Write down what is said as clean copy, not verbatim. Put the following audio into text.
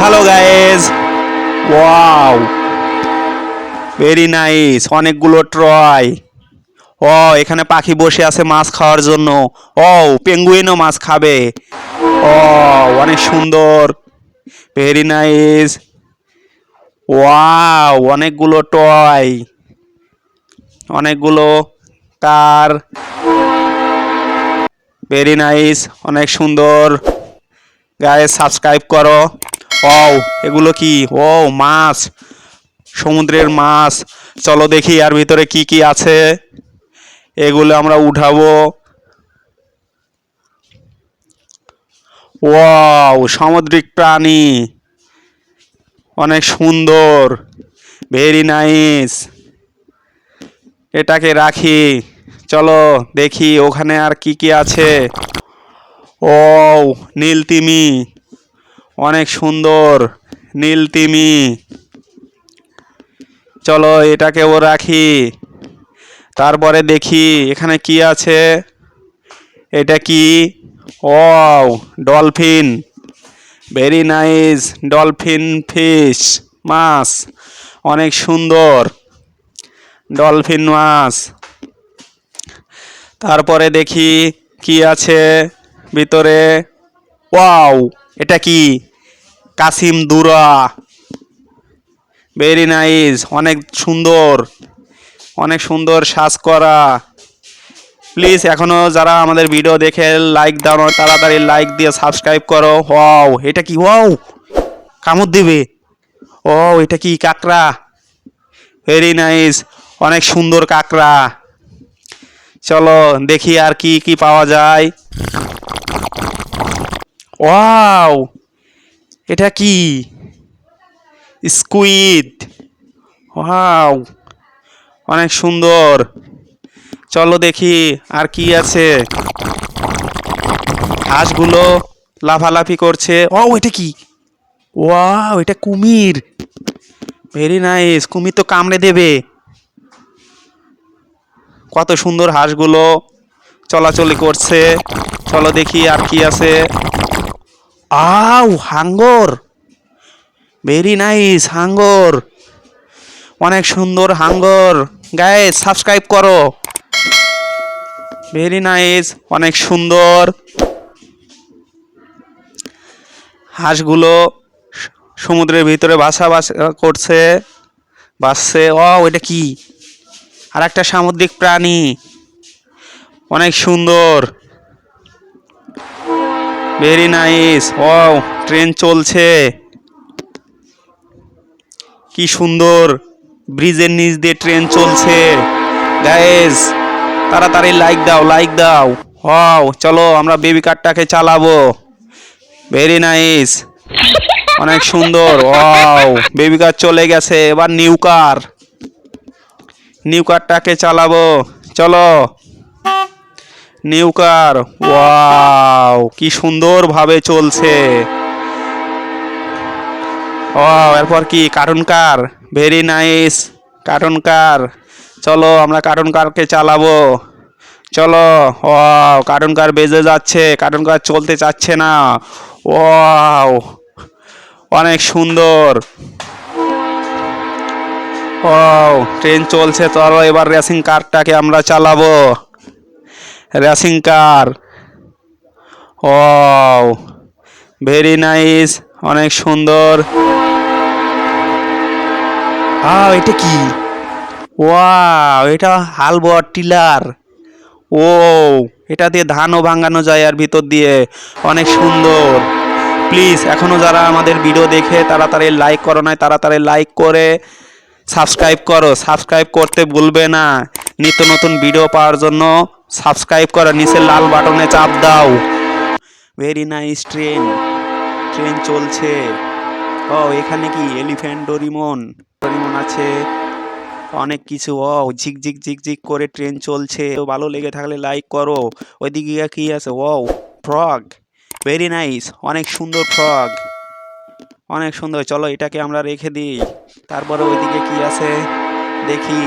Hello guys, wow, very nice. অনেকগুলো Troy. ও, এখানে পাখি বসে আছে মাছ খাওয়ার জন্য। ও, পেঙ্গুইনও মাছ খাবে। ও, অনেক সুন্দর, ভেরি নাইস। ওয়াও, অনেকগুলো টয়, অনেকগুলো কার, ভেরি নাইস, অনেক সুন্দর। গাইস সাবস্ক্রাইব করো। ও, এগুলো কি? ও, মাছ, সমুদ্রের মাছ। চলো দেখি আর ভিতরে কি কি আছে। এগুলো আমরা উঠাবো। ওয়াও, সামুদ্রিক প্রাণী, অনেক সুন্দর, ভেরি নাইস। এটাকে রাখি। চলো দেখি ওখানে আর কি কি আছে। ও, নীল তিমি, অনেক সুন্দর, নীল তিমি। চলো এটাকেও রাখি। তারপরে দেখি এখানে কি আছে। এটা কি? ও, dolphin, very nice, dolphin fish, মাছ, অনেক সুন্দর, ডলফিন মাছ। তারপরে দেখি কি আছে ভিতরে। ওয়াও, এটা কি? কাসিম দুরা, ভেরি নাইস, অনেক সুন্দর, অনেক সুন্দর সাজ করা। প্লিজ এখনো যারা আমাদের ভিডিও দেখে লাইক দাও না, তাড়াতাড়ি লাইক দিয়ে সাবস্ক্রাইব করো। ওয়াও, এটা কি? ওয়াও, কামড় দিবে। ও, এটা কি? কাঁকড়া, ভেরি নাইস, অনেক সুন্দর কাঁকড়া। চলো দেখি আর কি কি পাওয়া যায়। ওয়াও, এটা কি? স্কুইড, ওয়াও, অনেক সুন্দর। চলো দেখি আর কি আছে। হাঁসগুলো লাফালাফি করছে। ও, এটা কি? ওয়াও, এটা কুমির, ভেরি নাইস, কুমির তো কামড়ে দেবে। কত সুন্দর হাঁসগুলো চলাচলি করছে। চলো দেখি আর কি আছে। আউ, হাঙ্গর, ভেরি নাইস, হাঙ্গর, অনেক সুন্দর হাঙ্গর। গাইস সাবস্ক্রাইব করো। ভেরি নাইস, অনেক সুন্দর। হাঁসগুলো সমুদ্রের ভিতরে বাসা করছে, বাসছে। ও, ওইটা কি? আর একটা সামুদ্রিক প্রাণী, অনেক সুন্দর, ভেরি নাইস। ও, ট্রেন চলছে, কি সুন্দর, ব্রিজের নিচ দিয়ে ট্রেন চলছে। গাইস তাড়াতাড়ি লাইক দাও, লাইক দাও। ওয়াও, চলো আমরা বেবি কারটাকে চালাবো। ভেরি নাইস, অনেক সুন্দর। ওয়াও, বেবি কার চলে গেছে, এবার নিউ কার, নিউ কারটাকে চালাবো। চলো, নিউ কার। ওয়াও, কি সুন্দর ভাবে চলছে। ওয়াও, এরপর কি? কার্টুন কার, ভেরি নাইস, কার্টুন কার। চলো আমরা কার্টুন কারকে চালাবো। চলো। ওয়াও, কার্টুন কার বেজে যাচ্ছে, কার্টুন কার চলতে চাচ্ছে না। ওয়াও, অনেক সুন্দর। ওয়াও, ট্রেন চলছে। চলো এবার রেসিং কারটাকে আমরা চালাবো, racing car. Wow, very nice, অনেক সুন্দর। এটা কি? ওয়াও, এটা হাল বোয়ার টিলার। ও, এটা দিয়ে ধানও ভাঙানো যায় আর ভিতর দিয়ে, অনেক সুন্দর। প্লিজ এখনো যারা আমাদের ভিডিও দেখে তাড়াতাড়ি লাইক করো নাই, তাড়াতাড়ি লাইক করে সাবস্ক্রাইব করো। সাবস্ক্রাইব করতে ভুলবে না। নিত্য নতুন ভিডিও পাওয়ার জন্য সাবস্ক্রাইব করো, নিচের লাল বাটনে চাপ দাও। ভেরি নাইস, ট্রেন, ট্রেন চলছে। ও, এখানে কি? এলিফ্যান্ট, ডোরিমন, ডোরিমন আছে, অনেক কিছু। ও, ঝিকঝিক ঝিকঝিক করে ট্রেন চলছে। তো ভালো লেগে থাকলে লাইক করো। ওইদিকে কি আছে? ও, ফ্রগ, ভেরি নাইস, অনেক সুন্দর ফ্রগ, অনেক সুন্দর। চলো এটাকে আমরা রেখে দিই। তারপরে ওইদিকে কি আছে দেখি।